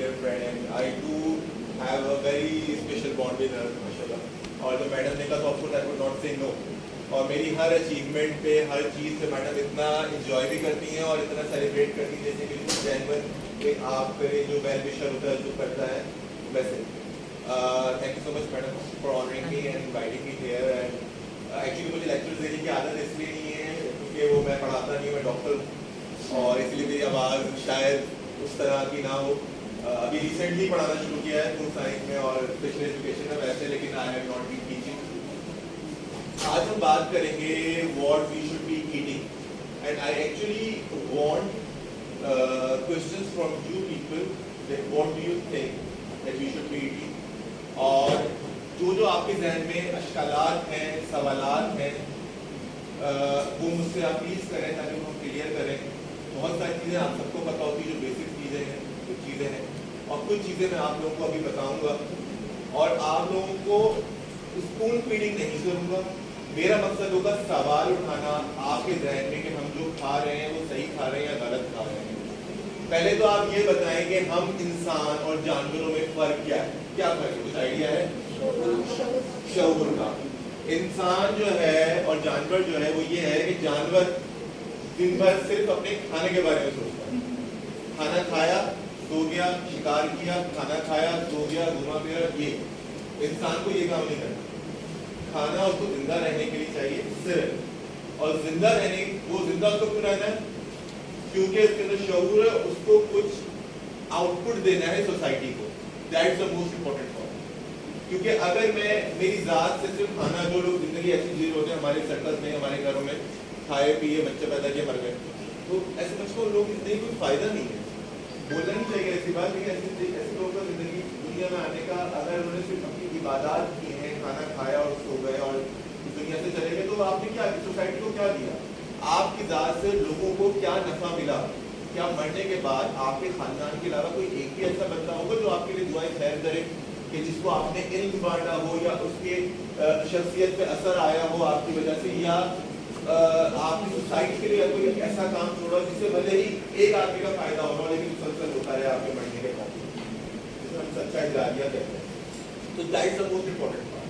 dear friend, and I do have a very special bond with her, माशाल्लाह. और जो madam ने कहा तो of course I would not say no. और मेरी हर अचीवमेंट पे, हर चीज़ पे मैडम इतना इंजॉय भी करती हैं और इतना सेलिब्रेट करती हैं जैसे कि जैनवन के आप पे जो वेल विशर होता है जो करता है वैसे. Thank you so much madam for honouring me and inviting me here. And actually मुझे लेक्चर्स देने की आदत इसलिए नहीं है क्योंकि वो मैं पढ़ाता नहीं हूँ, मैं डॉक्टर हूँ और इसलिए मेरी आवाज़ शायद उस तरह की ना हो. अभी रिसेंटली पढ़ाना शुरू किया है फूड साइंस में और स्पेशल एजुकेशन में वैसे, लेकिन I have not been teaching. आज हम बात करेंगे what we should be eating and I actually want questions from you people that what do you think that we should be eating. और जो आपके जहन में अश्कालात हैं, सवालात हैं, वो मुझसे आप प्लीज़ करें ताकि हम क्लियर करें. बहुत सारी चीज़ें आप सबको पता होती है जो बेसिक चीज़ें हैं, कुछ चीज़ें हैं और कुछ चीज़ें मैं आप लोगों को अभी बताऊंगा और आप लोगों को स्पून फीडिंग नहीं करूंगा. मेरा मकसद होगा सवाल उठाना आपके जहन में कि हम जो खा रहे हैं वो सही खा रहे हैं या गलत खा रहे हैं. पहले तो आप ये बताएं कि हम इंसान और जानवरों में फ़र्क क्या है. क्या फ़र्क है, कुछ आइडिया है? शऊर का. इंसान जो है और जानवर जो है वो ये है कि जानवर दिन भर सिर्फ अपने खाने के बारे में सोचता है. खाना खाया, सो गया, शिकार किया, खाना खाया, सो गया, घुमा फिरा. ये इंसान को ये काम नहीं करना. खाना उसको जिंदा रहने के लिए चाहिए सिर्फ, और जिंदा रहने वो जिंदा उसको क्यों रहना है? क्योंकि उसके अंदर शऊर है, उसको कुछ आउटपुट देना है सोसाइटी को. That's the most important point. क्योंकि अगर मैं मेरी जात से सिर्फ खाना, जो लोग जिंदगी ऐसी जी होते हैं हमारे सर्कल में, हमारे घरों में, खाए पिए बच्चे पैदा किए मर गए, तो ऐसे बच्चों को लोग जिंदगी कोई फायदा नहीं है. बोलना नहीं चाहिए ऐसी बात, लेकिन ऐसे लोगों का जिंदगी दुनिया में आने का, अगर उन्होंने सिर्फ अपनी इबादत की है, खाना खाया और सो गए और दुनिया से चले गए, तो आपने क्या सोसाइटी को क्या दिया? आपकी जात से लोगों को क्या नफा मिला? क्या मरने के बाद आपके खानदान के अलावा कोई एक भी ऐसा बंदा होगा जो आपके लिए दुआएं खैर करे, कि जिसको आपने इल्म बांटा हो या उसके शख्सियत पे असर आया हो आपकी वजह से, या आपकी सोसाइटी के लिए कोई ऐसा काम छोड़ा जिससे भले ही एक आदमी का फायदा होगा लेकिन मुसलसल होता रहे आपके मरने के बाद, जिसे हम सच्चा जारिया कहते हैं. तो that's the most important part.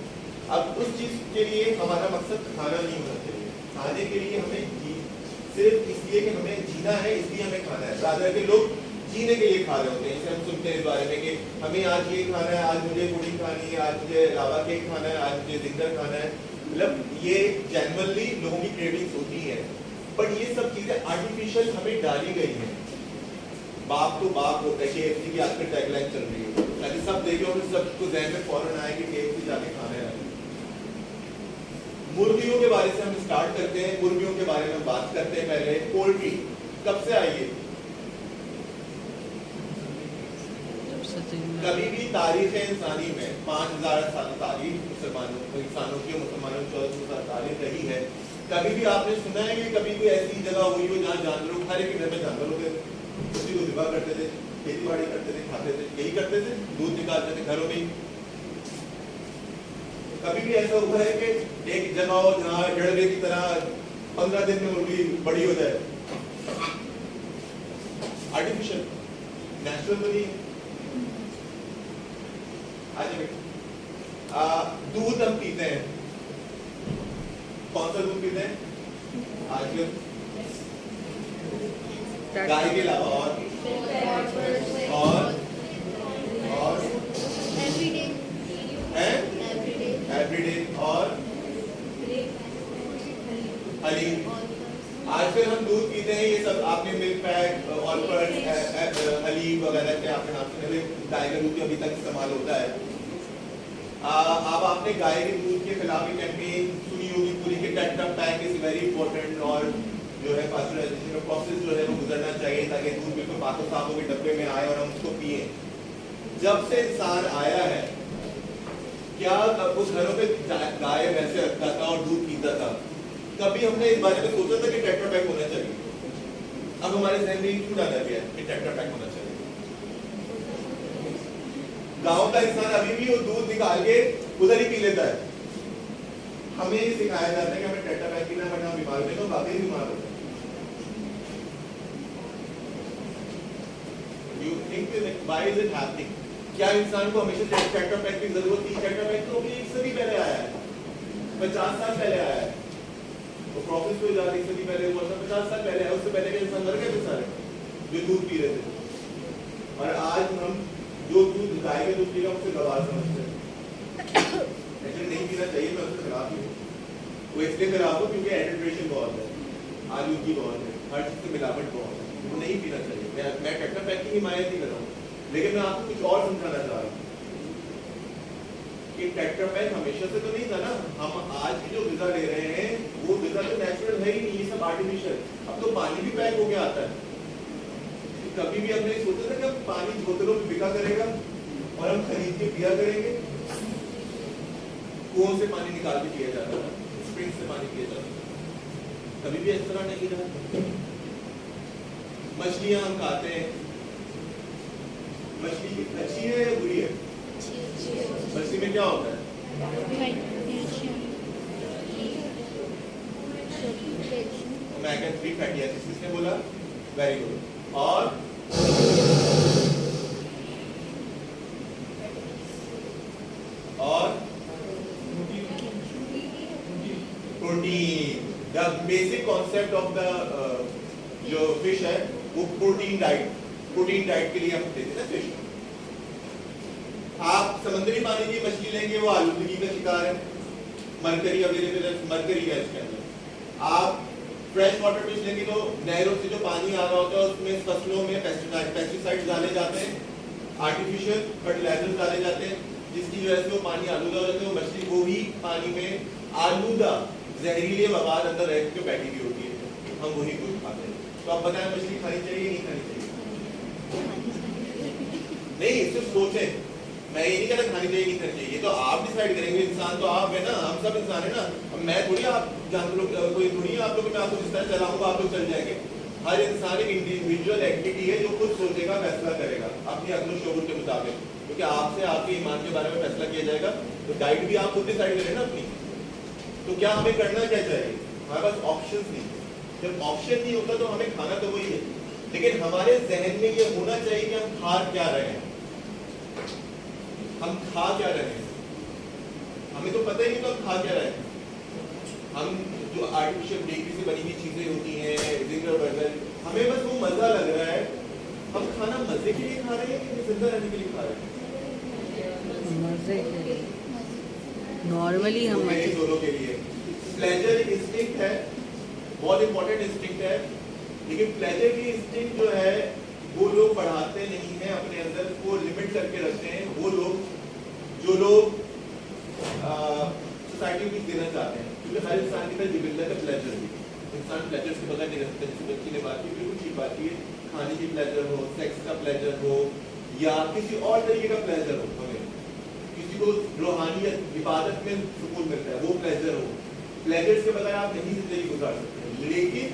अब उस चीज के लिए हमारा मकसद खाना नहीं होना चाहिए. खाने के लिए हमें सिर्फ इसलिए कि हमें जीना है इसलिए हमें खाना है. ज्यादा के लोग जीने के लिए खा रहे होते हैं. जैसे हम सुनते हैं इस बारे में कि हमें आज ये खाना है, आज मुझे पूड़ी खानी है, आज मुझे लावा केक खाना है, आज मुझे जिंगर खाना है. मतलब ये जनरली लोगों की क्रेविंग्स होती है, बट ये सब चीजें आर्टिफिशियल हमें डाली गई हैं. बाप तो बाप होता है. KFC की आजकल टैगलाइन चल रही है ताकि सब देखे और सबको जहन में फौरन आए कि KFC जाके खाना है. मुर्गियों के बारे से हम स्टार्ट करते हैं. मुर्गियों के बारे में बात करते हैं. पहले पोल्ट्री कब से आई है? कभी भी तारीख इंसानी में 5000 साल तारीख इंसानों की, मुसलमानों की 1400 साल तारीख रही है. कभी भी आपने सुना है कि कभी कोई ऐसी जगह हुई हो जहाँ जानवरों, हर एक घर में जानवर होते थे, उसी को ज़िबा करते थे, खेती बाड़ी करते थे, खाते थे, यही करते थे, दूध निकालते थे घरों में. कभी भी ऐसा हुआ है कि एक जगह हो जहाँ जड़बे की तरह 15 दिन में मुर्गी बड़ी हो जाए? आर्टिफिशियल, नेचुरल तो नहीं. दूध हम पीते हैं. कौन सा दूध पीते हैं आजकल? गाय के अलावा और एवरीडे और हलीब. आजकल हम दूध पीते हैं, ये सब आपने मिल्क पैक और हलीब वगैरह के आपने नाम सुने. गाय का दूध अभी तक इस्तेमाल होता है. अब आपने गाय के दूध के खिलाफ भी कैंपेन सुनी होगी पूरी के tetra pack is very important, और जो है पास्चराइजेशन प्रोसेस जो है वो गुजरना चाहिए ताकि दूध बिल्कुल पाको साफों के डब्बे में आए और हम उसको पिए. जब से इंसान आया है, क्या उस घरों पे गाय वैसे रखता था और दूध पीता था? कभी हमने इस बारे में सोचा था कि टेट्रा पैक होना चाहिए? अब हमारे जहन में क्यों डाला गया कि टेट्रा पैक होना चाहिए? गांव का इंसान अभी भी वो दूध निकाल के उधर ही पी लेता है. हमें ये सिखाया जाता है कि हमें टेट्रा पैक पीना, वरना बीमार होते तो बाकी बीमार होते. You think why is it happening? क्या इंसान को हमेशा टेट्रापैक की जरूरत थी? टेट्रापैक तो अभी 1 सदी पहले आया है, 50 साल पहले आया है। तो प्रोफेस को इजाज़त 1 सदी पहले हुआ था, 50 साल पहले है। उससे पहले के इंसान मर गए थे सारे जो दूध पी रहे थे। और आज हम जो दूध गाय के दूध पीगा उससे गवार समझते हैं। एक्चुअली नहीं पीना चाहिए, मैं उसके खिलाफ हूँ। वो इसलिए खिलाफ हूँ क्योंकि एडल्ट्रेशन बहुत है, आलूगी बहुत है, हर चीज़ से मिलावट बहुत है, वो नहीं पीना चाहिए। मैं टेट्रापैक की हिमायत नहीं कर रहा हूँ, लेकिन मैं आपको कुछ और समझाना चाह रहा हूँ कि टेट्रापैक हमेशा से तो नहीं था ना। हम आज भी जो ग़िज़ा ले रहे हैं वो ग़िज़ा तो नेचुरल है ही नहीं, ये सब आर्टिफिशियल। अब तो पानी भी पैक हो गया आता है। कभी भी हमने सोचा था कि अब पानी बोतलों में बिका करेगा और हम खरीद के पिया करेंगे? कुओं से पानी निकाल के पिया जाता था, स्प्रिंग से पानी पिया जाता था, कभी भी इस तरह नहीं रहा। मछलियां हम खाते हैं, मछली अच्छी है या बुरी है? मछली में क्या होता है? Omega 3 fatty acids. किसने बोला? Very good. और protein. The basic concept of the जो फिश है वो प्रोटीन डाइट के लिए हम देते हैं फिश। आप समुद्री पानी की मछली लेंगे वो आलूगी का शिकार है, मरकरी अवेलेबल है, मरकरी है इसके अंदर। आप फ्रेश वाटर फिश लेंगे तो नहरों से जो पानी आ रहा होता है उसमें फसलों में पेस्टिसाइड्स डाले जाते हैं, आर्टिफिशियल फर्टिलाइजर्स डाले जाते हैं, जिसकी वजह से वो पानी आलूदा हो जाता है। वो मछली वो ही पानी में आलूदा जहरीले मवाद अंदर रह के बैठी हुई होती है, हम वही कुछ खाते हैं। तो आप बताएं मछली खानी चाहिए नहीं खानी चाहिए? नहीं, सिर्फ सोचें। मैं ये नहीं कहता खानी चाहिए नहीं खानी चाहिए, तो आप डिसाइड करेंगे। इंसान तो आप है ना, हम सब इंसान है ना। अब मैं थोड़ी आप जानते लोग कोई थोड़ी आप लोग मैं आपको जिस तरह चलाऊंगा आप लोग चल जाएंगे। हर इंसान एक इंडिविजुअल एंटिटी है जो खुद सोचेगा, फैसला करेगा अपनी अक्ल शऊर के मुताबिक, क्योंकि आपसे आपके ईमान के बारे में फैसला किया जाएगा। तो डाइट भी आप खुद डिसाइड करें ना अपनी। तो क्या हमें करना क्या चाहिए? हमारे पास ऑप्शंस नहीं। जब ऑप्शन नहीं होता तो हमें खाना तो वही है, लेकिन हमारे जहन में ये होना चाहिए कि हम खा क्या रहे हैं, हम खा क्या रहे हैं। हमें तो पता ही नहीं तो हम खा क्या रहे हैं। हम जो आर्टिफिशियल बेकरी से बनी हुई चीजें होती हैं, जिंगर बर्गर, हमें बस वो मजा लग रहा है। हम खाना मजे के लिए खा रहे हैं कि जिंदा रहने के लिए खा रहे हैं? मजे के लिए। नॉर्मली हम दोनों के लिए। प्लेजर एक इंस्टिंक्ट है, बहुत इंपॉर्टेंट इंस्टिंक्ट है, लेकिन प्लेजर की इंस्टिंक्ट जो है वो लोग बढ़ाते नहीं हैं अपने अंदर, वो लिमिट करके रखते हैं। वो लोग जो लोग सोसाइटी को देना चाहते हैं, क्योंकि हर इंसान के अंदर जिबिल्लत है प्लेजर की। इंसान प्लेजर से बगैर नहीं रह सकता। जिस बच्ची ने बात की बिल्कुल ठीक बात की है, खाने की प्लेजर हो, सेक्स का प्लेजर हो, या किसी और तरीके का प्लेजर हो, हमें किसी को रूहानियत इबादत में सुकून मिलता है, वो प्लेजर हो। प्लेजर्स के बगैर आप नहीं जिंदगी गुजार सकते। लेकिन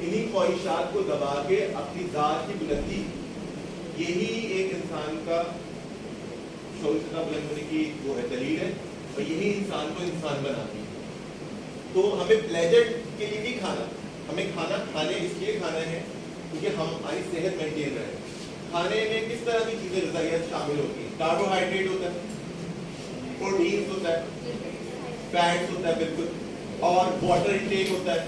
इन्हीं ख्वाहिशात को दबा के अपनी जात की बुलंदी, यही एक इंसान का शऊर से बुलंद होने की वो है दलील है, और यही इंसान को इंसान बनाती है। तो हमें प्लेजर के लिए नहीं खाना, हमें खाना खाने इसलिए खाना है क्योंकि हम हमारी सेहत मेंटेन रहे। खाने में किस तरह की चीजें ग़िज़ाइयत शामिल होती हैं? कार्बोहाइड्रेट होता है, प्रोटीन होता है, फैट्स होता है बिल्कुल, और वाटर इंटेक होता है,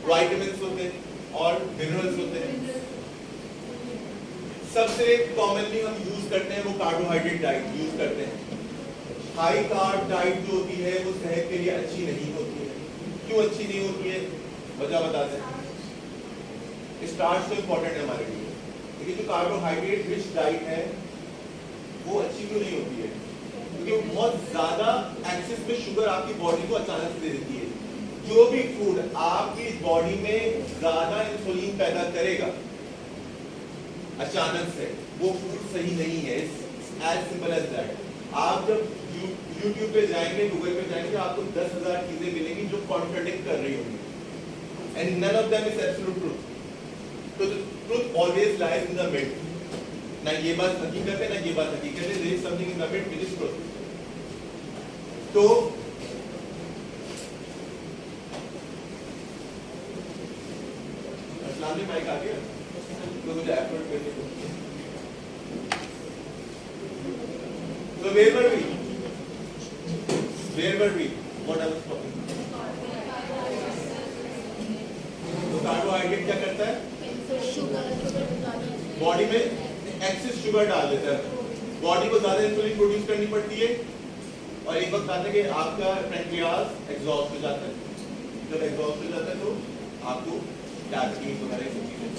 विटामिन्स होते हैं और मिनरल्स होते हैं। सबसे कॉमनली हम यूज करते हैं वो कार्बोहाइड्रेट डाइट यूज करते हैं। हाई कार्ब डाइट जो होती है वो सेहत के लिए अच्छी नहीं होती है। क्यों अच्छी नहीं होती है? वजह बता दें। स्टार्च तो इंपॉर्टेंट है हमारे लिए, लेकिन जो कार्बोहाइड्रेट रिच डाइट है वो अच्छी क्यों नहीं होती है? क्योंकि वो बहुत ज्यादा एक्सेस में शुगर आपकी बॉडी को अचानक से दे देती है। जो भी फूड आपकी बॉडी में ज्यादा इंसुलिन पैदा करेगा अचानक से, वो फूड सही नहीं है। As simple as that. आप जब YouTube पे जाएंगे, गूगल पे जाएंगे, आपको 10,000 चीजें मिलेंगी जो कॉन्ट्राडिक्ट कर रही होंगी, and none of them is absolute truth. तो truth always lies in the mid. ना ये बात हकीकत है, ना ये बात हकीकत है। There is something in the mid which is truth. तो अस्सलाम वालेकुम, माइक आ गया तो मुझे एफर्ट करने को where were we? Where were we? What I was talking about? तो कार्बोहाइड्रेट क्या करता है? बॉडी में एक्सेस शुगर डाल देता है, बॉडी को ज्यादा इंसुलिन प्रोड्यूस करनी पड़ती है और एक वक्त आता है कि आपका पैंक्रियास एग्जॉस्ट हो जाता है। जब एग्जॉस्ट हो जाता है तो आपको डायबिटीज वगैरह सब चीजें।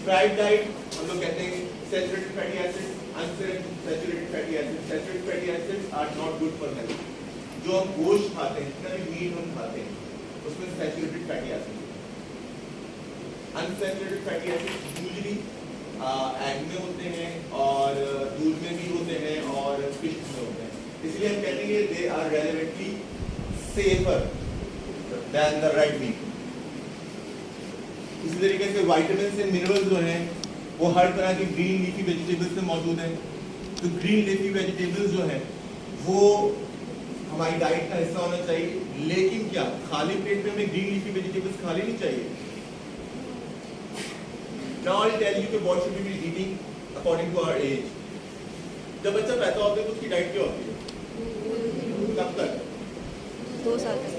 फ्राइड डाइट हम लोग कहते हैं saturated fatty acids, unsaturated fatty acids. Saturated fatty acids are not good for health. जो हम गोश्त खाते हैं, जितना भी मीट हम खाते हैं, उसमें saturated fatty acids. Unsaturated fatty acids usually egg में होते हैं और दूध में भी होते हैं और फिश में होते हैं, इसलिए हम कहते हैं कि they are relevantly safer than the red meat. इसी तरीके से विटामिन्स एंड मिनरल्स जो हैं वो हर तरह की ग्रीन लीफी वेजिटेबल्स में मौजूद हैं। तो ग्रीन लीफी वेजिटेबल्स जो हैं वो हमारी डाइट का हिस्सा होना चाहिए, लेकिन क्या खाली पेट में हमें ग्रीन लीफी वेजिटेबल्स खा लेनी चाहिए? Now I'll tell you what should we be eating according to our age. जब बच्चा पैदा होता है तो उसकी डाइट क्या होती है? कब तक? 2 साल तक।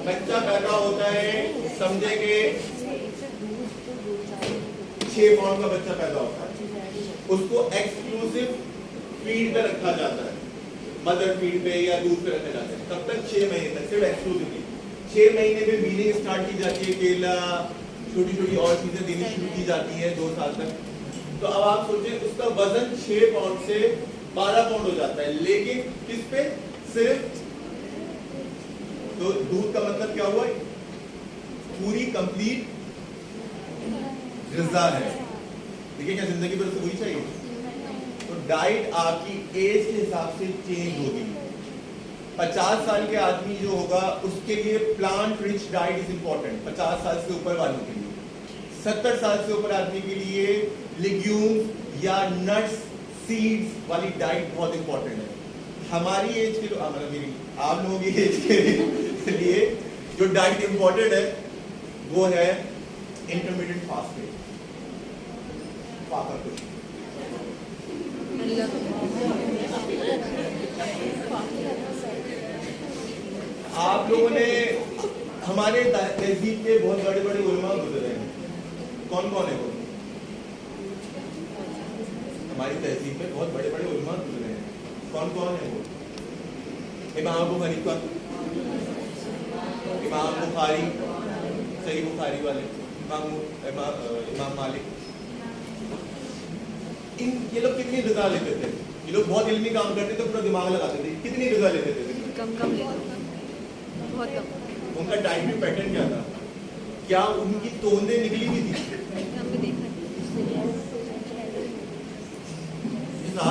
बच्चा पैदा होता है, समझे कि 6 पाउंड का बच्चा पैदा होता है, उसको एक्सक्लूसिव फीड पे रखा जाता है, मदर फीड पे या दूध पे रखा जाता है। तब तक 6 महीने तक सिर्फ एक्सक्लूसिवली। 6 महीने में वीनिंग स्टार्ट की जाती है, केला छोटी छोटी और चीजें देनी शुरू की जाती है 2 साल तक। तो अब आप सोचें उसका वजन 6 पाउंड से 12 पाउंड हो जाता है, लेकिन किस पे? सिर्फ। तो दूध का मतलब क्या हुआ? पूरी कंप्लीट ग़िज़ा है। देखिए क्या जिंदगी भर से वही चाहिए। तो डाइट आपकी एज के हिसाब से चेंज होगी। 50 साल के आदमी जो होगा उसके लिए plant rich diet is important, 50 साल से ऊपर वालों के लिए। 70 साल से ऊपर आदमी के लिए लेग्यूम्स या नट्स सीड्स वाली डाइट बहुत इंपॉर्टेंट है। हमारी एज के लोग, मतलब मेरी आप लोगों की एज के लिए जो डाइट इंपॉर्टेंट है वो है इंटरमीडिएट फास्टिंग। पापा कुछ आप लोगों ने हमारे तहजीब के बहुत बड़े बड़े उलमा गुजरे हैं। कौन कौन है वो? हमारी तहजीब में बहुत बड़े बड़े उलमा गुजरे हैं। कौन कौन है वो? इमाम अबू हनीफा, इमाम बुखारी, सही बुखारी वाले, इमाम मालिक। ये लोग कितनी ग़िज़ा लेते थे? ये लोग बहुत इल्मी काम करते थे, पूरा दिमाग लगाते थे। कितनी ग़िज़ा लेते थे? कम लेते, बहुत कम। उनका डाइट में पैटर्न क्या था? क्या उनकी तोंदे निकली हुई थी? हमने देखा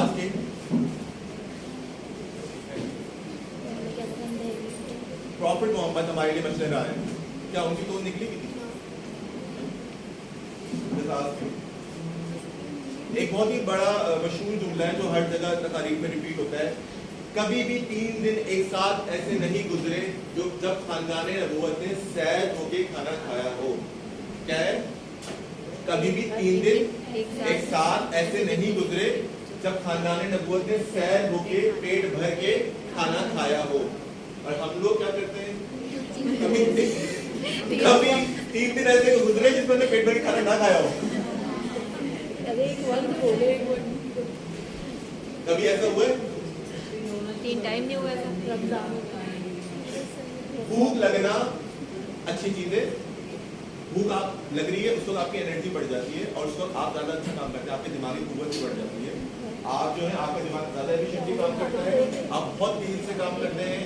आज के प्रॉफिट मोहम्मद हमारे लिए मसले रहा है, क्या उनकी तोंद निकली हुई थी? एक बहुत ही बड़ा मशहूर जुमला है जो हर जगह तकारीर में रिपीट होता है, कभी भी 3 दिन एक साथ ऐसे नहीं गुजरे जो जब खानदाने नबूवत ने सैर होके खाना खाया हो। क्या है? कभी भी 3 दिन एक साथ ऐसे नहीं गुजरे जब खानदाने नबूवत ने सैर होके पेट भर के खाना खाया हो। और हम लोग क्या करते हैं? कभी 3 दिन ऐसे गुजरे जिसमें पेट भर के खाना ना खाया हो। कभी ऐसा हुआ है? 3 टाइम नहीं हुआ था। भूख लगना अच्छी चीज है। भूख आप लग रही है, उस वक्त आपकी एनर्जी बढ़ जाती है और उस वक्त आप ज्यादा अच्छा काम करते हैं, आपकी दिमागी कुव्वत भी बढ़ जाती है। आप जो है आपका दिमाग ज्यादा एफिशिएंटली काम करता है, आप बहुत तेजी से काम करते हैं।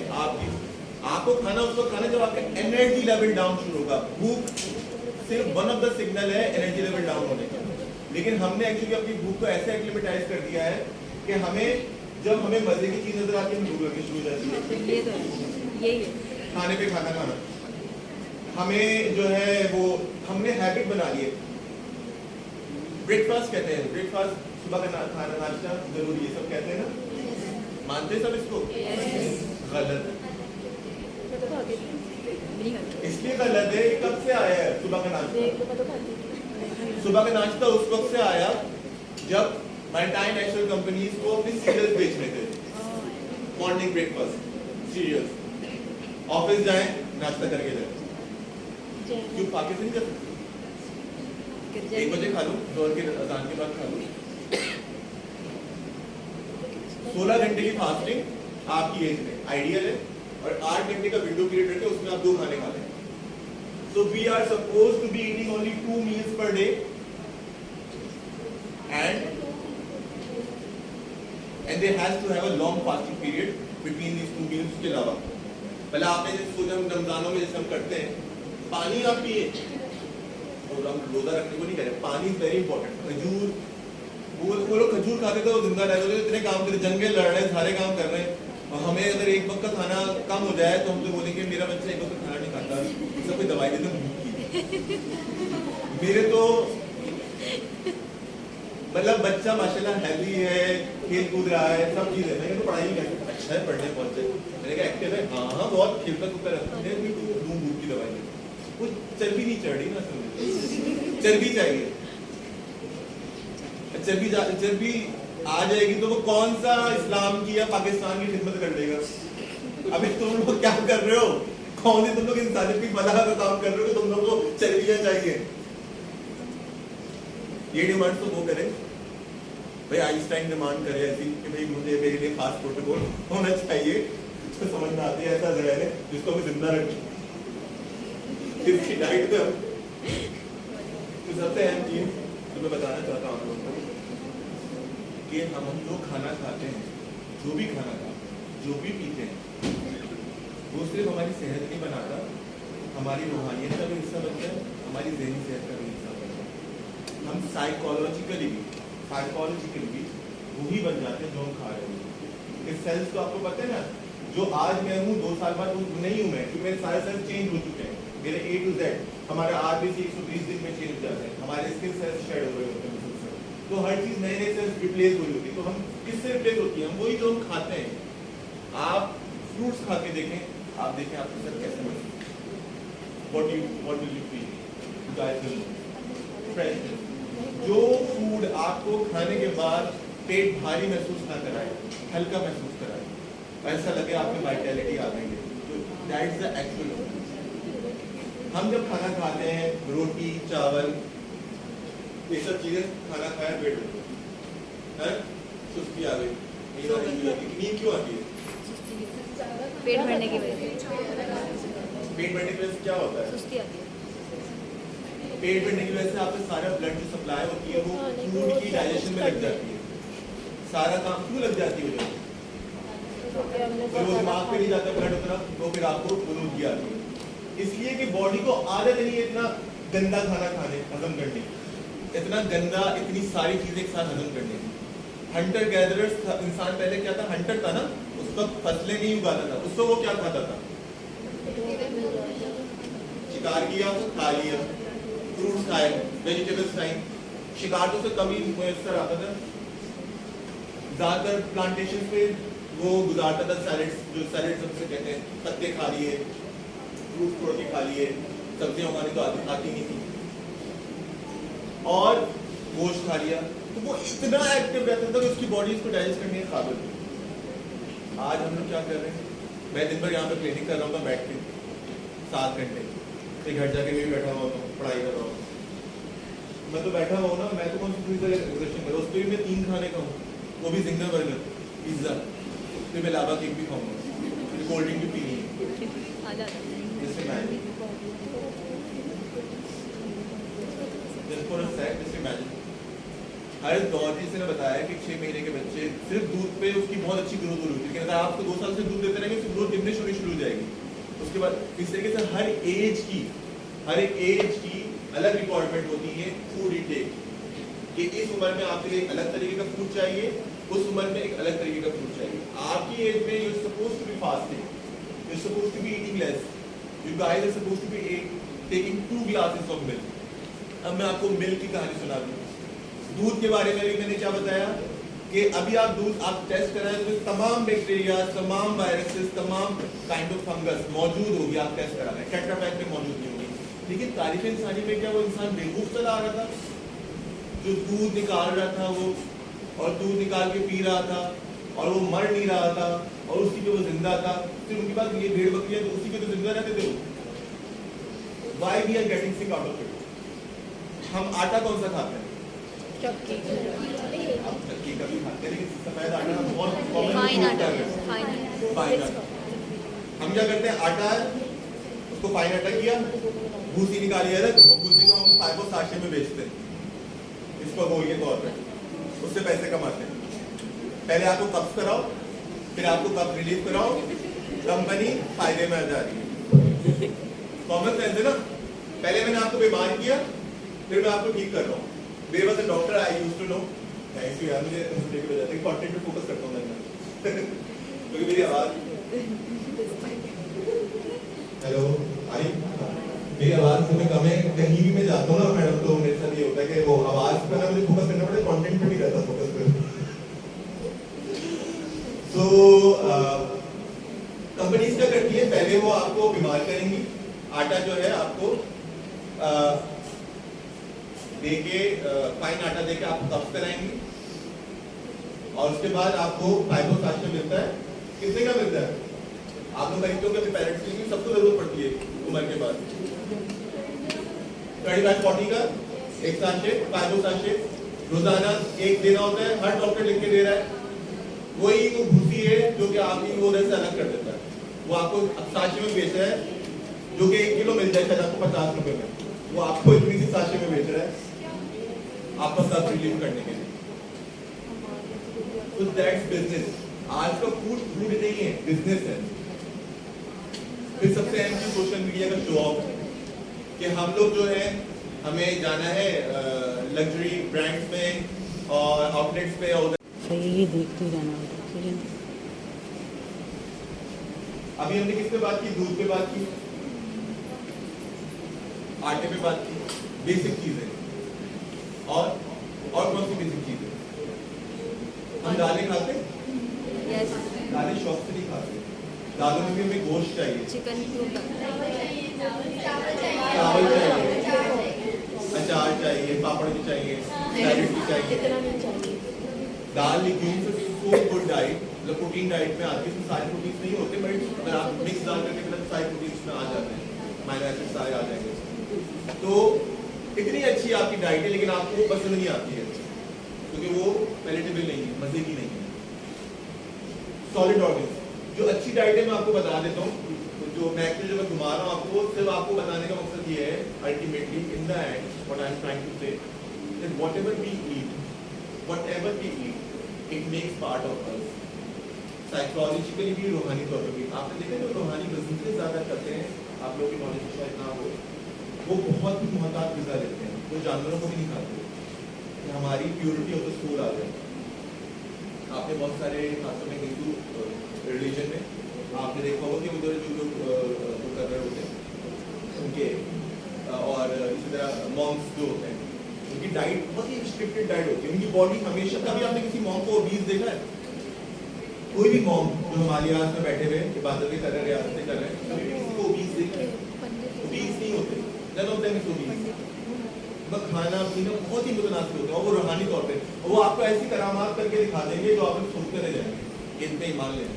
आपको खाना उस वक्त खाना जब आपका एनर्जी लेवल डाउन शुरू होगा। भूख सिर्फ वन ऑफ द सिग्नल है एनर्जी लेवल डाउन होने का। लेकिन हमने एक्चुअली अपनी भूख को ऐसे एक्लिमेटाइज कर दिया है कि जब हमें मजे की चीज नजर आती है भूख लगनी शुरू हो जाती है। ये तो यही है, खाने पे खाना खाना हमें जो है वो हमने हैबिट बना ली है। ब्रेकफास्ट कहते हैं, ब्रेकफास्ट सुबह का खाना नाश्ता जरूरी है, सब कहते हैं ना, मानते सब इसको? गलत है। इसलिए गलत है, कब से आया है सुबह का नाश्ता? सुबह का नाश्ता उस वक्त से आया जब मल्टीनेशनल कंपनीज को अपने सीरियल्स बेचने थे। मॉर्निंग ब्रेकफास्ट सीरियल्स, ऑफिस जाएं नाश्ता करके जाएं। क्यों पाके से नहीं कर सकते? 1 बजे खा लो, जोहर के अजान के बाद खा लो। 16 घंटे की फास्टिंग आपकी एज में आइडियल है, और 8 घंटे का विंडो पीरियड रखे, उसमें आप 2 खाने खा लें। So we are supposed to be eating only 2 meals per day, and there has to have a long fasting period between these 2 meals के अलावा। पहले आपने जैसे सोचा रमजानों में जैसे हम करते हैं, पानी आप पिए, और हम रोजा रखने को नहीं कह रहे, पानी इज वेरी इंपॉर्टेंट। खजूर, वो लोग खजूर खाते थे, वो जिंदा रहते थे, इतने काम करते, जंगे लड़ रहे हैं, सारे काम कर रहे हैं, और हमें अगर एक वक्त का खाना कम हो जाए तो हम तो बोलेंगे मेरा बच्चा एक वक्त खाना नहीं खाता, इसका कोई दवाई देते मेरे तो मतलब बच्चा माशाल्लाह हेल्दी है, खेल कूद रहा है, सब चीज़ है। मैंने तो पढ़ाई नहीं करती, अच्छा है पढ़ने पहुंचे, मैंने कहा एक्टिव है, हाँ बहुत खेलता कूदता रहता है, भी तो धूम की दवाई है, कुछ चर्बी नहीं चढ़ी ना, समझ चर्बी चाहिए, चर्बी आ जाएगी तो वो कौन सा इस्लाम की या पाकिस्तान की खिदमत कर देगा। अभी तुम लोग क्या कर रहे हो, कौन से तुम लोग इंसानियत की फलाह का काम कर रहे हो, तुम लोग को चर्बियां चाहिए। ये डिमांड तो वो करें भाई, आइंस्टाइन डिमांड करे ऐसी कि भाई मुझे मेरे लिए खास प्रोटोकॉल होना चाहिए, तो समझ में आती है ऐसा जहर है जिसको मैं जिंदा रखूं, इसकी डाइट पे। तो सबसे अहम चीज जो मैं बताना चाहता हूँ आप लोगों को कि हम जो खाना खाते हैं, जो भी खाना खाते हैं, जो भी पीते हैं, वो सिर्फ हमारी सेहत नहीं बनाता, हमारी रूहानियत का भी हिस्सा बनता है, हमारी ज़हनी सेहत का भी हिस्सा बनता है। हम साइकोलॉजिकली भी वही बन जाते हैं जो हम खा रहे हैं। इस सेल्स तो आपको पता है ना, जो आज मैं हूँ 2 साल बाद वो नहीं हूँ मैं, क्योंकि मेरे सारे सेल्स चेंज हो चुके हैं। मेरे A to Z हमारे RBC 120 दिन में चेंज हो जाते हैं, हमारे स्किन सेल्स शेड हो रहे होते हैं, तो हर चीज नए सेल्स रिप्लेस हो रही होती है। तो हम किससे रिप्लेस होती है? हम वही जो हम खाते हैं। आप फ्रूट्स खा के देखें, आप देखें आपके साथ कैसे महसूस, what will you feel, guys will fresh. जो फूड आपको खाने के बाद पेट भारी महसूस ना कराए, हल्का महसूस कराए, ऐसा लगे आप में वाइटैलिटी आ गई है, तो दैट इज द एक्चुअल। हम जब खाना खाते हैं, रोटी चावल ये सब चीजें खाना खाया पेट है, सुस्ती आ गई, नींद क्यों आती है? पेट भरने की वजह से। पेट भरने की वजह से क्या होता है? सुस्ती आती है। पेट भरने की वजह से आपका सारा ब्लड जो सप्लाई होती है वो फूड की डाइजेशन में लग जाती है, सारा काम क्यों लग जाती है? तो वो दिमाग पे नहीं जाता ब्लड उतना, तो फिर आपको बुलूगी आती है, इसलिए कि बॉडी को आदत नहीं है इतना गंदा खाना खाने, हजम करने, इतना गंदा, इतनी सारी चीजें एक साथ हजम करने की। हंटर गैदरर्स इंसान पहले क्या था, हंटर था ना, उस वक्त फसलें नहीं उगाता था, उस वक्त वो क्या खाता था? शिकार किया, खा लिया, फ्रूट्स खाए, वेजिटेबल्स खाई, शिकार तो से कभी मुयसर आता था, ज्यादातर प्लांटेशन पे वो गुजारता था सैलेड्स, जो सैलेड सबसे कहते हैं, पत्ते खा लिए, फ्रूट तोड़ के खा लिए, सब्जियां उगानी तो आती नहीं थी, और गोश्त खा लिया, तो वो इतना एक्टिव रहता था कि उसकी बॉडी उसको डाइजेस्ट करने के काबिल थी। आज हम लोग क्या कर रहे हैं? मैं दिन भर यहाँ पे क्लिनिक कर रहा हूँ बैठ के 7 घंटे, फिर घर जाके भी बैठा हुआ हूँ, पढ़ाई कर रहा हूँ, मैं तो बैठा हुआ हूँ ना, मैं तो कौन सी एग्जर्शन कर, उस पर भी मैं 3 खाने का हूँ, वो भी सिंगल बर्गर, पिज्जा, फिर मैं लावा केक भी खाऊंगा, फिर कोल्ड ड्रिंक भी पीनी है, जिससे मैं हर दौर जिसे ने बताया कि 6 महीने के बच्चे सिर्फ दूध पे उसकी बहुत अच्छी ग्रोथ हो रही है, लेकिन अगर आप उसको 2 साल से दूध देते रहेंगे उसकी ग्रोथ डिमिनिश होनी शुरू हो जाएगी। उसके बाद इस तरीके से हर एक एज की अलग रिक्वायरमेंट होती है फूड इनटेक, कि इस उम्र में आपके लिए एक अलग तरीके का फूड चाहिए, उस उम्र में एक अलग तरीके का फूड चाहिए। आपकी एज में you are supposed to be fasting, you are supposed to be eating less, you guys are supposed to be taking 2 glasses of milk. अब मैं आपको मिल्क की कहानी सुना दूं। दूध के बारे में भी मैंने क्या बताया कि अभी आप दूध आप टेस्ट कराएं तो तमाम बैक्टीरिया, तमाम वायरसेस, तमाम काइंड ऑफ फंगस मौजूद होगी, आप टेस्ट करा रहे हैं, टेट्रापैक में मौजूद नहीं होगी। लेकिन तारीफ इंसानी में क्या वो इंसान बेवकूफ चला आ रहा था? जो दूध निकाल रहा था वो, और दूध निकाल के पी रहा था, और वो मर नहीं रहा था, और उसी पे वो जिंदा था। फिर उनके पास ये भेड़ बकरियां तो उसी पे तो जिंदा रहते थे। Why we are getting sick out of it? हम आटा कौन सा खाते हैं? चक्की हम चक्की का भी खाते हैं, लेकिन सफेद आटा हम बहुत कॉमन फाइन आटा है। फाइन फाइन आटा। हम क्या करते हैं, आटा है उसको फाइन आटा किया, भूसी निकाली अलग, और भूसी को हम 5 साशे में बेचते हैं, इसको गोल के तौर पे, उससे पैसे कमाते हैं। पहले आपको कब्ज कराओ, फिर आपको कब्ज रिलीफ कराओ, कंपनी फायदे में आ जा रही है। कॉमन सेंस है ना। पहले मैंने आपको बीमार किया, फिर मैं आपको ठीक कर रहा हूँ। मेरे पास doctor I used to know, thank you यार, मुझे कंसल्टेट की वजह से कंटेंट पे फोकस करता हूँ मैं क्योंकि मेरी आवाज, हेलो आई, मेरी आवाज में कम है, कहीं भी मैं जाता हूँ ना मैडम, तो मेरे साथ ये होता है कि वो आवाज पे ना मुझे फोकस करना पड़ता है, कंटेंट पे नहीं रहता फोकस कर। सो कंपनीज क्या करती है, पहले वो आपको बीमार करेंगी, आटा जो है आपको देके फाइन आटा देके आपको कब्ज कराएंगे, और उसके बाद आपको फाइब्रोसास्टर मिलता है। कितने का मिलता है? आप लोग खरीदते हो कि अपने पेरेंट्स की सबको जरूरत पड़ती है उम्र के बाद। 35-40 का एक साशे फाइब्रोसास्टर रोजाना एक देना होता है, हर डॉक्टर लिख के दे रहा है। वही वो भूसी है जो कि आपकी वो से अलग कर देता है, वो आपको साशे में बेच रहा है, जो कि 1 किलो मिल जाए शायद आपको 50 रुपए में, वो आपको इतनी सी साशे में बेच रहा है आपका सब रिलीव करने के लिए। तो दैट्स बिजनेस। आज का फूड नहीं है, बिजनेस है। फिर सबसे अहम चीज सोशल मीडिया का शो ऑफ, कि हम लोग जो है हमें जाना है लग्जरी ब्रांड्स में और आउटलेट्स पे, और सही देखते रहना ठीक है। अभी हमने किस पे बात की? दूध पे बात की, आटे पे बात की, बेसिक चीजें। और कौन सी बेसिक चीजें? हम दालें खाते, यस दालें शौक से नहीं खाते, दालों में भी हमें गोश्त चाहिए, चिकन चावल चाहिए, अचार चाहिए, पापड़ भी चाहिए, सैलेड भी चाहिए। दाल लिग्यूम्स सो गुड डाइट, मतलब प्रोटीन डाइट में आती है, इसमें सारे प्रोटीन्स नहीं होते, बट अगर आप मिक्स दाल करके मतलब सारे प्रोटीन्स में आ जाते हैं, अमीनो एसिड सारे आ जाएंगे। तो इतनी अच्छी आपकी डाइट है, लेकिन आपको पसंद नहीं आती है क्योंकि वो पैलेटेबल नहीं है, मजे की नहीं है। सॉलिड ऑर्गन्स, जो अच्छी डाइट है मैं आपको बता देता हूँ, जो मैं एक्चुअली जो मैं घुमा रहा हूँ आपको, सिर्फ आपको बताने का मकसद ये है, ultimately in the end what I am trying to say, that whatever we eat it makes part of us, psychologically भी, रूहानी तौर पर भी। आपने देखा जो रूहानी बिजनेस ज्यादा करते हैं, आप लोगों की नॉलेज शायद ना हो, वो बहुत ही मोहतात ग़िज़ा लेते हैं, वो जानवरों को भी नहीं खाते, हमारी प्योरिटी ऑफ द सोल आ जाए। आपने बहुत सारे खासतौर में हिंदू रिलीजन में आपने देखा होगा कि उधर जो कर रहे होते हैं उनके, और इसी तरह मॉन्क्स जो होते हैं, उनकी डाइट बहुत ही रिस्ट्रिक्टेड डाइट होती है, उनकी बॉडी हमेशा। कभी आपने किसी मॉन्क को ओबीस देखा है? कोई भी मॉन्क जो हिमालयास में बैठे हुए इबादतें कर रहे हैं, रियासतें कर रहे हैं, कभी भी किसी को ओबीस देखा है? ओबीस नहीं होते, none of them is obese. खाना पीना बहुत ही मुतनासिब होता है, और वो रूहानी तौर पे, और वो आपको ऐसी करामात करके दिखा देंगे जो आप लोग सोचते रह जाएंगे कि इन पे ईमान लेना।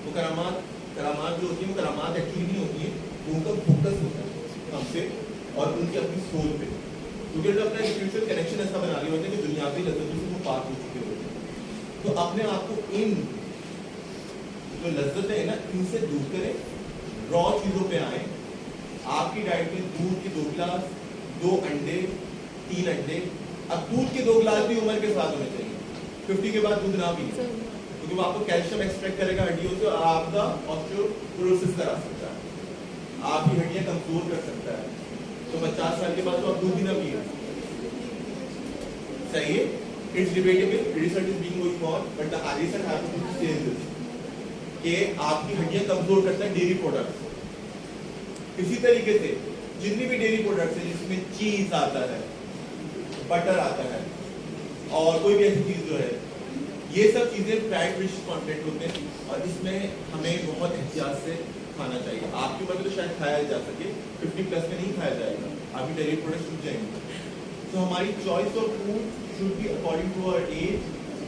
वो करामात जो होती है, वो करामात एक्चुअली नहीं होती है, वो उनका फोकस होता है हमसे और उनकी अपनी सोल पे, क्योंकि जो अपना स्पिरिचुअल कनेक्शन ऐसा बना लिए होते हैं कि दुनियावी लज्जतों से वो पार हो चुके होते हैं। तो अपने आप को इन जो लज्जतें हैं ना, इनसे दूर करें, रॉ चीज़ों पे आए। आपकी डाइट में दूध के 2 गिलास, 2 अंडे, 3 अंडे। अब दूध के 2 गिलास भी उम्र के साथ होने चाहिए, 50 के बाद दूध ना पीए, क्योंकि वो आपको कैल्शियम एक्सट्रैक्ट करेगा हड्डियों से, और आपका ऑस्टियोपोरोसिस करा सकता है, आपकी हड्डियां कमजोर कर सकता है। तो 50 साल के बाद तो आप दूध ही ना पिए। सही है, it's debatable, research is being going on, but the research have to say this कि आपकी हड्डियां कमजोर करता है डेयरी प्रोडक्ट्स। इसी तरीके से जितनी भी डेयरी प्रोडक्ट्स है, जिसमें चीज आता है, बटर आता है, और कोई भी ऐसी चीज जो है, ये सब चीजें फैट रिच कंटेंट होते हैं, और इसमें हमें बहुत एहतियात से खाना चाहिए। आपकी उम्र में तो शायद खाया जा सके, 50 प्लस में नहीं खाया जाएगा, आपकी डेयरी प्रोडक्ट्स रुक जाएंगे। So हमारी choice of food should be according to our age,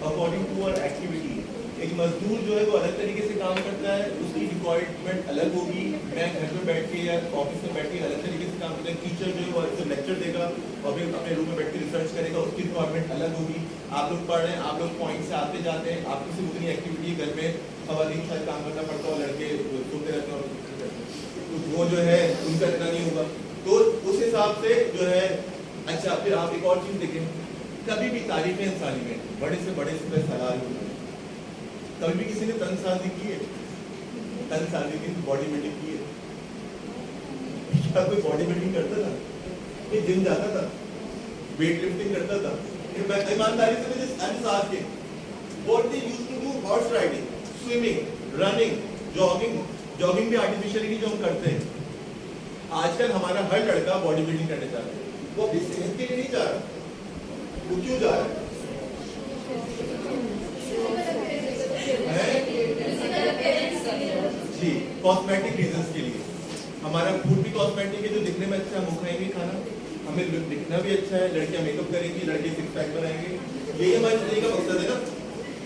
according to our activity. एक मजदूर जो है वो अलग तरीके से काम करता है, उसकी रिक्वायरमेंट अलग होगी। मैं घर में बैठ के या ऑफिस में बैठ के अलग तरीके से काम करता है। टीचर जो है वो लेक्चर देगा और फिर अपने रूम में बैठ के रिसर्च करेगा, उसकी रिक्वायरमेंट अलग होगी। आप लोग पढ़ रहे हैं, आप लोग पॉइंट से आते जाते हैं, आपको सिर्फ उतनी एक्टिविटी घर में खवातीन शायद काम करना पड़ता है और लड़के सोते रहते हैं और तो वो जो है उनका इतना नहीं होगा। तो उस हिसाब से जो है अच्छा फिर आप एक और चीज देखें, कभी भी तारीफ इंसानी में बड़े से सलाह होता है। कभी भी किसी ने तनसाजी की है, तनसाजी की बॉडी बिल्डिंग की है? क्या कोई बॉडी बिल्डिंग करता था? ये जिम जाता था, वेट लिफ्टिंग करता था? ईमानदारी से मुझे just ask him, what they used to do? Horse riding, swimming, running, jogging भी आर्टिफिशियली जो हम करते हैं। आजकल हमारा हर लड़का बॉडी बिल्डिंग करने जा रहा है। वो अपनी सेहत के लिए नहीं जा रहा, वो क्यों जा रहा है? जी, कॉस्मेटिक रीजंस के लिए। हमारा फूड भी कॉस्मेटिक है, जो दिखने में अच्छा है वो खाएंगे खाना, हमें दिखना भी अच्छा है, लड़कियां मेकअप करेंगी, लड़के सिक्स पैक बनाएंगे, यही हमारी जिंदगी का मकसद है ना,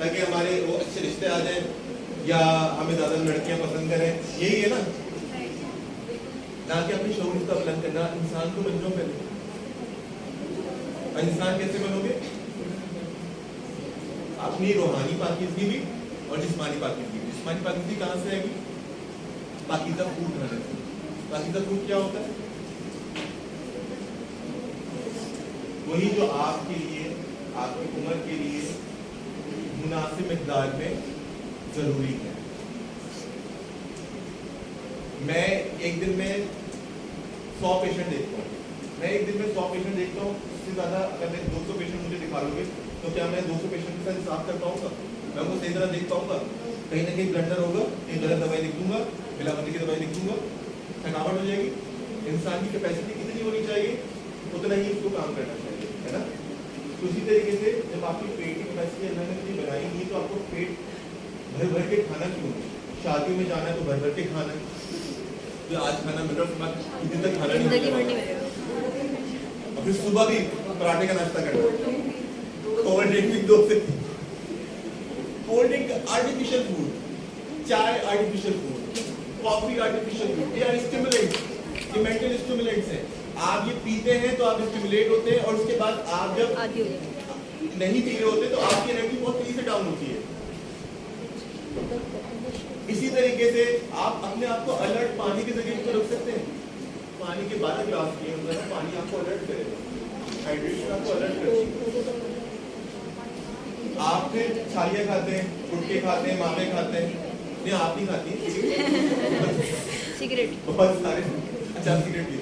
ताकि हमारे वो अच्छे रिश्ते आ जाएं या हमें ज्यादा लड़कियां पसंद करें, यही है ना। ना कि अपनी शौहर का बुलंद करना। इंसान को बन जाओ पहले। इंसान कैसे बनोगे? अपनी रूहानी पाकीज़गी भी और जिस्मानी पाकीज़गी। जिस्मानी पाकीज़गी कहाँ से आएगी? पाकीज़ा फूड खाने से। पाकीज़ा फूड क्या होता है? वही जो आपके लिए, आपकी उम्र के लिए मुनासिब मिक़दार में जरूरी है। मैं एक दिन में 100 पेशेंट देखता हूँ। मैं एक दिन में 100 पेशेंट देखता हूँ, उससे ज़्यादा अगर मैं 200 पेशेंट मुझे दिखा लोगे तो क्या मैं 200 पेशेंट के साथ इंसाफ कर पाऊंगा? मैं उनको सही तरह देख पाऊंगा? कहीं ना कहीं ब्लंडर होगा, कहीं गलत दवाई लिख दूंगा, मिलावटी की दवाई लिख दूंगा, थकावट हो जाएगी। इंसान की कैपेसिटी कितनी होनी चाहिए, उतना ही उसको काम करना चाहिए, है ना। तो उसी तरीके से जब आपकी पेट की कैपेसिटी अल्लाह ने मुझे बनाई नहीं तो आपको पेट भर भर के खाना क्यों? शादियों में जाना है तो भर भर के खाना है, जो आज खाना मिल रहा है कितने तक खाना नहीं मिलेगा। और फिर सुबह भी पराठे का नाश्ता करना, कोल्ड ड्रिंक भी 2 से 3, कोल्ड ड्रिंक आर्टिफिशियल फूड, चाय artificial food, coffee artificial food, ये आर स्टिमुलेंट्स, ये मेंटल स्टिमुलेंट्स हैं। आप ये पीते हैं तो आप स्टिमुलेट होते हैं और उसके बाद आप जब नहीं पी रहे होते तो आपकी एनर्जी बहुत तेजी से डाउन होती है। इसी तरीके से आप अपने आप को अलर्ट पानी के जरिए तो रख सकते हैं। पानी के 12 गिलास पिए मतलब पानी आपको अलर्ट करेगा, हाइड्रेशन आपको अलर्ट करेगी। आप फिर छालियाँ खाते हैं, गुटके खाते हैं, मावे खाते हैं, नहीं आप नहीं खाती सिगरेट बहुत सारे, अच्छा सिगरेट भी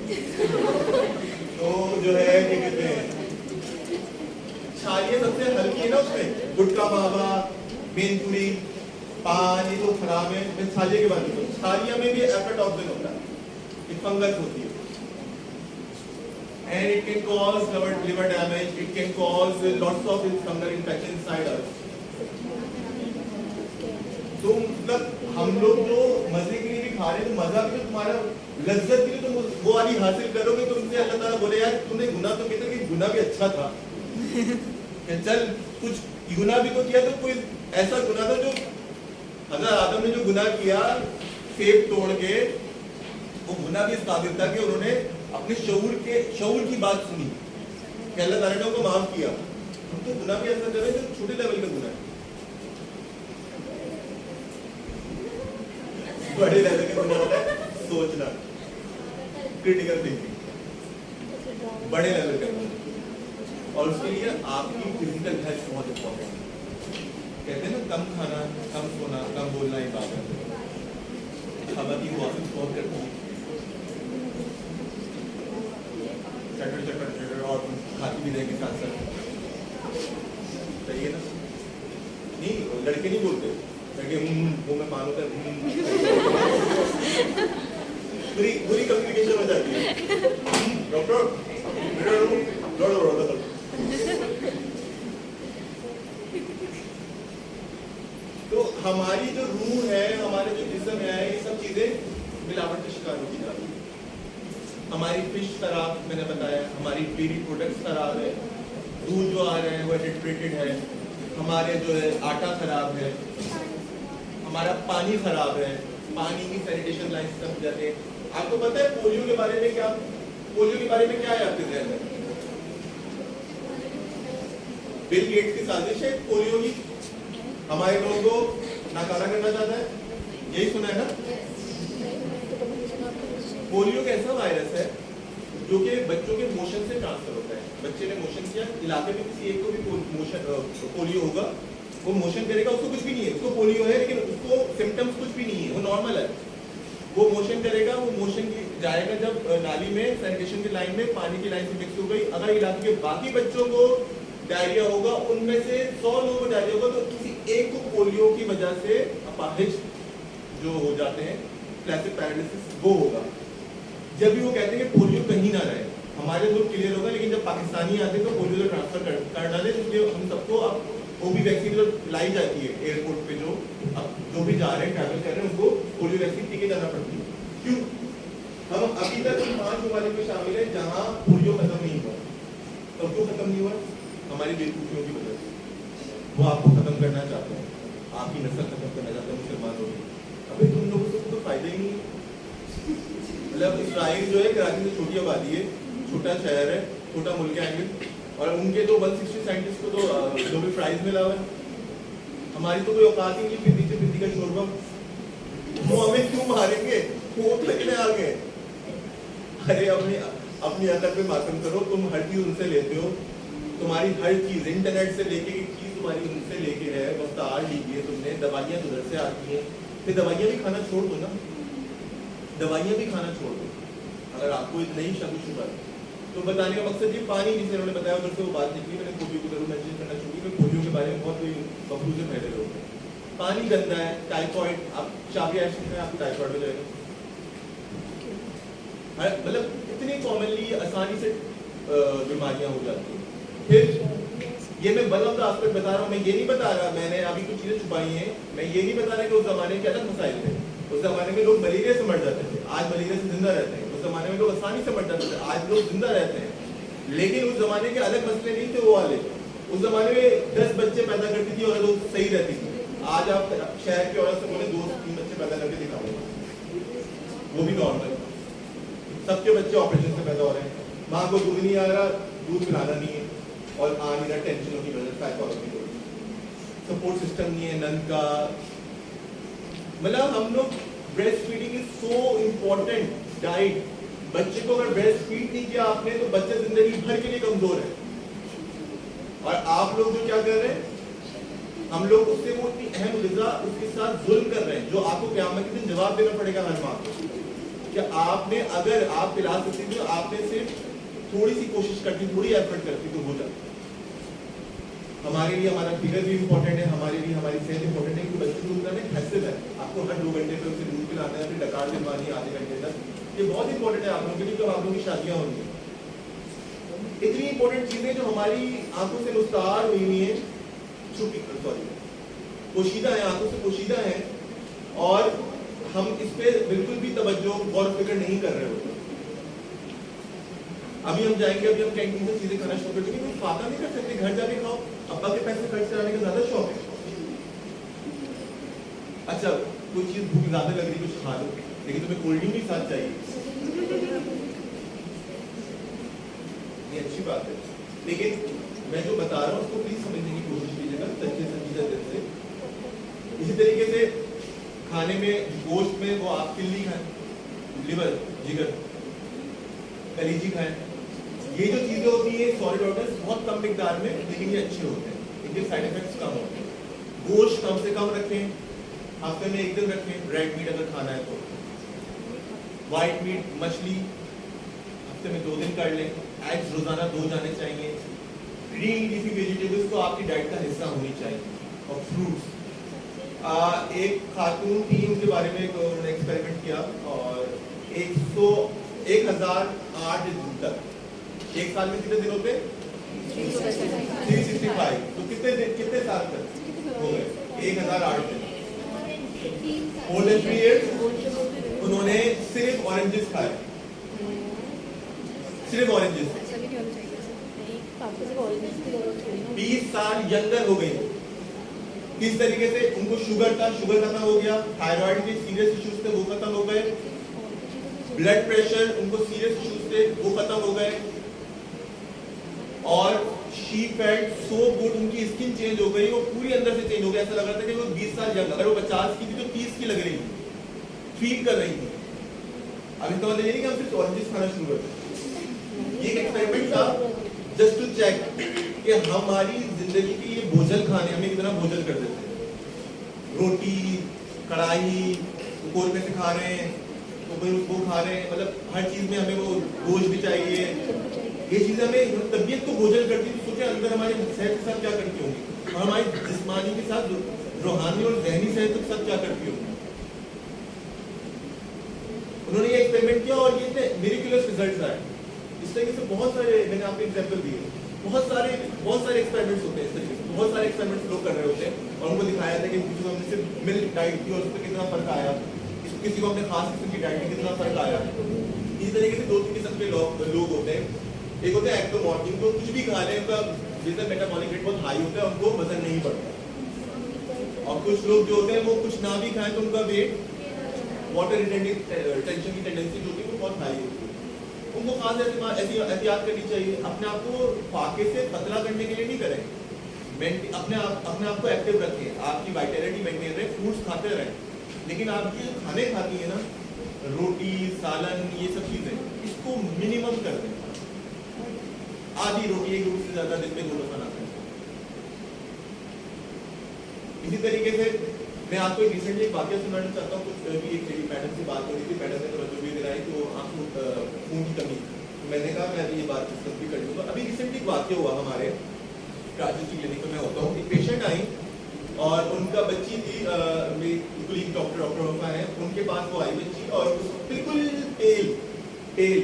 तो जो है क्या कहते हैं, छालियाँ सबसे हल्की है ना, उसमें गुटका मावा बेनपुरी पान ये तो खराब है। मैं छालिया की बात करूँ, छालिया में भी एफलाटॉक्सिन होता है, एक फंगस होती है and it can cause liver damage, it can cause lots of fungal infection inside us। तो मतलब हम लोग जो मजे के लिए भी खा रहे हैं तो मजा भी तो तुम्हारा लज्जत भी तो वो वाली हासिल करोगे, तुमसे अल्लाह ताला बोले यार तुमने गुनाह तो किया, कि गुनाह भी अच्छा था चल कुछ गुनाह भी तो किया, तो कोई ऐसा गुनाह था जो हज़रत आदम ने जो गुनाह किया सेब तोड़ के, वो गुनाह भी इस काबिल था कि उन्होंने अपने शऊर की बात सुनी कि अल्लाह ताला ने उनको माफ किया। हम तो गुनाह भी ऐसा कर रहे हैं जो छोटे लेवल का गुनाह है, बड़े लेवल का गुनाह होता है सोचना, क्रिटिकल थिंकिंग, बड़े लेवल का गुनाह। और उसके लिए आपकी फिजिकल हेल्थ बहुत इंपॉर्टेंट है। कहते हैं ना कम खाना, कम सोना, कम बोलना इबादत है। खवातीन वॉकिंग बहुत करती हैं, चटर और खाती भी रहेंगे साथ साथ, सही है ना। नहीं लड़के नहीं बोलते, लड़के मुंह में पान होता है, बुरी कम्युनिकेशन हो जाती है। डॉक्टर तो हमारी जो रूह है, हमारे जो जिस्म है, ये सब चीजें मिलावट का शिकार होती जा रही है। हमारी फिश खराब, मैंने बताया, हमारी डेयरी प्रोडक्ट्स खराब है, दूध जो आ रहे हैं वो एडिल्ट्रेटेड है, हमारे जो है आटा खराब है, हमारा पानी खराब है, पानी की सैनिटेशन लाइन्स कम जाते हैं। आपको पता है पोलियो के बारे में क्या है आपके ध्यान में? बिल गेट्स की साजिश है पोलियो की, हमारे लोगों को नाकारा करना चाहता है, यही सुना है ना? पोलियो एक ऐसा वायरस है जो कि बच्चों के मोशन से ट्रांसफर होता है। बच्चे ने मोशन किया, इलाके में किसी एक को भी मोशन पोलियो होगा, वो मोशन करेगा, उसको कुछ भी नहीं है, उसको पोलियो है लेकिन उसको सिम्टम्स कुछ भी नहीं है, वो नॉर्मल है। वो मोशन करेगा, वो मोशन जाएगा जब नाली में, सैनिटेशन की लाइन में, पानी की लाइन से मिक्स हो गई। अगर इलाके के बाकी बच्चों को डायरिया होगा, उनमें से 100 लोगों को डायरिया होगा, तो किसी एक को पोलियो की वजह से अपाहिज जो हो जाते हैं, क्लासिक पैरालिसिस, वो होगा। जब भी वो कहते हैं कि पोलियो कहीं ना रहे, हमारे लोग क्लियर होगा, लेकिन जब पाकिस्तानी आते हैं तो पोलियो तो ट्रांसफर कर डाले। इसलिए हम सबको अब वो भी वैक्सीन जो लाई जाती है एयरपोर्ट पे, जो भी जा रहे हैं, ट्रैवल कर रहे हैं, उनको पोलियो वैक्सीन टीके जाना पड़ती है। क्यों? हम अभी तक 5 ममालिक में शामिल है जहाँ पोलियो खत्म नहीं हुआ। तो क्यों खत्म नहीं हुआ? हमारी बेवकूफियों की वजह से। वो आपको खत्म करना चाहते हैं, आपकी नस्ल खत्म करना चाहते हैं मुसलमान लोग। अबे तुम लोगों से तो फायदा ही नहीं है। मतलब इसराइल जो है कराची से छोटी आबादी है, छोटा शहर है, छोटा मुल्क है, और उनके तो 160 साइंटिस्ट को तो नोबेल प्राइज मिला हुआ है। हमारी तो कोई औकात ही नहीं, फिर नीचे बिंदी का शोरबा। वो हमें क्यों मारेंगे? वो लगने आ गए। अरे अपनी अकल पे मातम करो। तुम हर चीज उनसे लेते हो, तुम्हारी हर चीज इंटरनेट से लेके एक चीज तुम्हारी उनसे लेके है, रफ्तार लीजिए तुमने, दवाइयाँ उधर से आती हैं, फिर दवाइयाँ भी खाना छोड़ दो ना, दवाइयाँ भी खाना छोड़ दो अगर आपको इतना ही शुगर। तो बताने का मकसद ये, पानी जिसे उन्होंने बताया उधर से वो बात निकली, मैंने पोलियो को जरूर मेंशन करना चाहूँगी। मैं पोलियो के बारे में बहुत कोई बखूज से फैले लोग हैं। पानी गंदा है, टाइफॉइड, आप चाबी एक्शन में आपको टाइफॉइड हो जाएगा। मतलब इतनी कॉमनली आसानी से बीमारियां हो जाती हैं। फिर ये मैं वन ऑफ द एस्पेक्ट बता रहा हूँ, मैं ये नहीं बता रहा, मैंने अभी कुछ चीजें छुपाई हैं, मैं ये नहीं बता रहा कि उस जमाने के अलग मसाइल थे। उस जमाने में लोग मलेरिया से मर जाते थे, आज मलेरिया से जिंदा रहते हैं। उस जमाने में लोग आसानी से मर जाते थे, आज लोग जिंदा रहते हैं। लेकिन उस जमाने के अलग मसले नहीं थे वो वाले। उस जमाने में 10 बच्चे पैदा करती थी और लोग सही रहती थी। आज आप शहर की औरत से बोले 2-3 बच्चे पैदा करके दिखाओ, वो भी नॉर्मल। सबके बच्चे ऑपरेशन से पैदा हो रहे हैं, माँ को दूध नहीं आ रहा, दूध पिलाना नहीं है, और आ नहीं रहा टेंशनों की वजह से, सपोर्ट सिस्टम नहीं है नन का। मतलब हम लोग, breast feeding is so important diet. बच्चे को अगर ब्रेस्ट फीड नहीं किया आपने तो बच्चे जिंदगी भर के लिए कमजोर है। और आप लोग जो क्या कर रहे हैं, हम लोग उससे वो इतनी अहम ग़िज़ा उसके साथ जुल्म कर रहे हैं जो आपको क़यामत के दिन जवाब देना पड़ेगा हर माँ को। कि आपने, अगर आप पिला सकते थे, आपने सिर्फ थोड़ी सी कोशिश करती, थोड़ी एफर्ट करती तो हो जाती। हमारे लिए हमारा फिगर भी इंपॉर्टेंट है, हमारे लिए हमारी सेहत इंपॉर्टेंट है, क्योंकि बच्चे दूध में हैसिल है। आपको हर 2 घंटे पे उसे दूध पिलाना है, फिर डकार दिलवानी है आधे घंटे तक। ये बहुत इंपॉर्टेंट है आप लोगों के लिए, तो आप लोगों की शादियाँ होंगी। इतनी इंपॉर्टेंट चीजें जो हमारी आंखों से मुस्तार हुई है, पोशीदा है, आंखों से पोशीदा है, और हम इस पे बिल्कुल भी तवज्जो गौर फिक्र नहीं कर रहे होते। अभी हम जाएंगे, अभी हम कैंटीन से चीजें खाना शुरू कर देंगे, कोई फाका नहीं कर सकते, घर जाके खाओ। अब्बा के पैसे खर्च कराने का ज्यादा शौक है। अच्छा, कोई चीज भूख ज्यादा लग रही, कुछ खा लो, लेकिन तुम्हें कोल्ड ड्रिंक भी साथ चाहिए, ये अच्छी बात है। लेकिन मैं जो बता रहा हूँ उसको प्लीज समझने की कोशिश कीजिएगा सच्चे संजीदा दिल से। इसी तरीके से खाने में, गोश्त में वो आप तिल्ली खाएं, लिवर, जिगर, कलीजी खाएं। ये जो चीजें होती है सॉलिड ऑर्गन्स बहुत कम मिकदार में, लेकिन ये अच्छे होते हैं, इनके साइड इफेक्ट्स कम होते हैं। गोश्त कम से कम रखें, हफ्ते में 1 दिन रखें। रेड मीट अगर खाना है तो, व्हाइट मीट, मछली हफ्ते में 2 दिन कर लें। एग्स रोजाना 2 जाने चाहिए। ग्रीन लीफी वेजिटेबल्स तो आपकी डाइट का हिस्सा होनी चाहिए, और फ्रूट्स। एक खातून थी, उनके बारे में उन्होंने एक्सपेरिमेंट किया, और 1008 दिन तक, 1 साल में कितने दिन होते? 365। तो कितने साल तक हो गए? 1008 दिन। मोर देन 3 years उन्होंने सिर्फ ऑरेंजेस खाए, सिर्फ ऑरेंजेस। सभी नहीं होना चाहिए सर। नहीं, आपको सिर्फ ऑरेंज की जरूरत थोड़ी ना। 20 साल यंगर हो गई। किस तरीके से उनको शुगर था, शुगर खत्म हो गया, थायराइड के सीरियस इश्यूज थे वो खत्म हो गए, ब्लड प्रेशर उनको सीरियस इश्यूज थे वो खत्म हो गए, और शी फेल्ट सो गुड, उनकी स्किन चेंज हो गई, वो पूरी अंदर से चेंज हो गया। ऐसा लग रहा था कि वो 20 साल यंग, अगर वो 50 की थी तो 30 की लग रही थी, फील कर रही थी। अब इसका मतलब ये नहीं कि हम सिर्फ ऑरेंजेस खाना शुरू कर दें। ये एक एक्सपेरिमेंट था जस्ट टू चेक कि हमारी जिंदगी की ये भोजन खाने हमें कितना भोजन कर देते हैं। रोटी, कढ़ाई, कोल में से खा रहे हैं तो कोई उसको खा रहे हैं, मतलब हर चीज में हमें वो गोश्त भी चाहिए। ये चीजें हमें तबीयत को भोजन करती है, तो सोचे अंदर हमारे सेहत के साथ क्या करती होंगी, और हमारी जिस्मानी के साथ रूहानी और जहनी सेहत के साथ क्या करती होंगी। उन्होंने ये एक्सपेरिमेंट किया और ये इतने मिरेकुलस रिजल्ट्स आए। इस तरीके से बहुत सारे, मैंने आपको एग्जांपल दिए, बहुत सारे एक्सपेरिमेंट्स होते हैं इस तरीके से, बहुत सारे एक्सपेरिमेंट्स लोग कर रहे होते हैं। और उनको दिखाया था कि किसी को हमने सिर्फ मिल्क डाइट की और उसमें कितना फर्क आया, किसी को हमने खास किस्म की डाइट में कितना फर्क आया। इस तरीके से 2-3 किस्म के लोग होते हैं। एक होते हैं एक्टोमॉर्फ, जिनको कुछ भी खा लें उनका बेसल मेटाबॉलिक रेट बहुत हाई होता है, उनको वजन नहीं बढ़ता। और कुछ लोग जो होते हैं वो कुछ ना भी खाएं तो उनका वेट, वाटर रिटेंटिंग टेंशन की टेंडेंसी जो होती है वो बहुत हाई होती है। उनको खास एहतियात करनी चाहिए। अपने आप को फाके से पतला करने के लिए नहीं करें, अपने आप को एक्टिव रखें, आपकी वाइटैलिटी मेंटेन रहे, फ्रूट्स खाते रहें। लेकिन आप ये खाने खाती है ना, रोटी, सालन, ये सब चीजें, इसको मिनिमम कर दें। आधी रोटी, एक रोटी से ज्यादा दिन में 2 दफा ना खाएं। इसी तरीके से मैं आपको एक रिसेंटली एक वाकया सुनाना चाहता हूँ। कुछ भी एक लेडी मैडम से बात हो रही थी, मैडम ने तवज्जो भी दिलाई तो आंखों खून की कमी, तो मैंने कहा मैं अभी ये बात डिस्कस भी कर लूँगा। अभी रिसेंटली एक वाकया हुआ हमारे राजस्थान क्लिनिक में होता हूँ। एक पेशेंट आई और उनका बच्ची थी, मेरी कुलीग डॉक्टर वफा है, उनके पास वो आई बच्ची और बिल्कुल पेल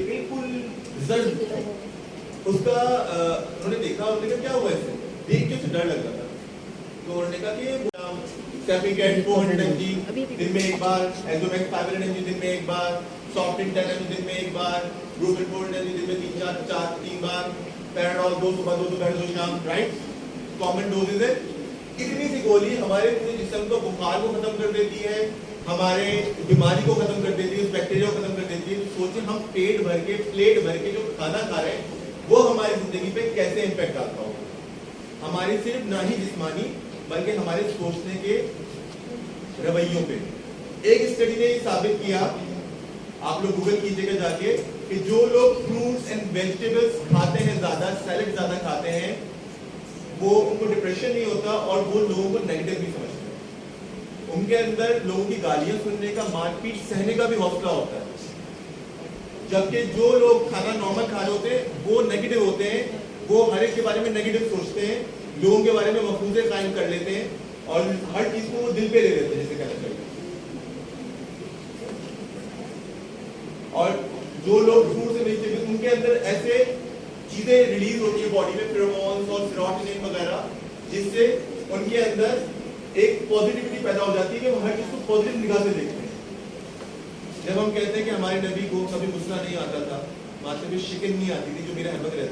बिल्कुल जर्द। उसका उन्होंने देखा, उन्होंने कहा क्या हुआ इससे, देख के उसे डर लग रहा था। तो उन्होंने कहा कि सेफिकेट 400 mg दिन में एक बार, एजोमैक्स 500 mg दिन में एक बार, सॉफ्टिन 10 mg दिन में एक बार, ब्रूफेन 400 mg दिन में 3 बार, पैराडॉल 2 सुबह 2 दोपहर 2 शाम, राइट, कॉमन डोजेज है। इतनी सी गोली हमारे पूरे जिस्म को, बुखार को खत्म कर देती है, हमारे बीमारी को खत्म कर देती है, उस बैक्टीरिया को खत्म कर देती है। तो सोचिए हम पेट भर के, प्लेट भर के जो खाना खा रहे हैं वो हमारी जिंदगी पे कैसे इम्पैक्ट आता होगा, हमारी सिर्फ ना ही जिस्मानी बल्कि हमारे सोचने के रवैयों पे। एक स्टडी ने ये साबित किया, आप लोग गूगल कीजिएगा जाके, कि जो लोग फ्रूट्स एंड वेजिटेबल्स खाते हैं, ज्यादा सैलेड ज्यादा खाते हैं, वो उनको डिप्रेशन नहीं होता और वो लोगों को नेगेटिव नहीं समझते। उनके अंदर लोगों की गालियां सुनने का, मारपीट सहने का भी हौसला होता है। जबकि जो लोग खाना नॉर्मल खा रहे होते हैं वो नेगेटिव होते हैं, वो हर एक के बारे में नेगेटिव सोचते हैं, लोगों के बारे में मफरूज़े कायम कर लेते हैं और हर चीज को वो दिल पे ले लेते हैं, जैसे कहना चाहिए। और जो लोग फ्रूट से वेजिटेबल, उनके अंदर ऐसे चीजें रिलीज होती है बॉडी में, फेरोमोन्स और सेरोटोनिन वगैरह, जिससे उनके अंदर एक पॉजिटिविटी पैदा हो जाती है कि वो हर चीज को पॉजिटिव निगाह से देखते हैं। जब हम कहते हैं कि हमारे नबी को कभी गुस्सा नहीं आता था, माथे पे शिकन नहीं आती थी, जो मेरा अहमद रहता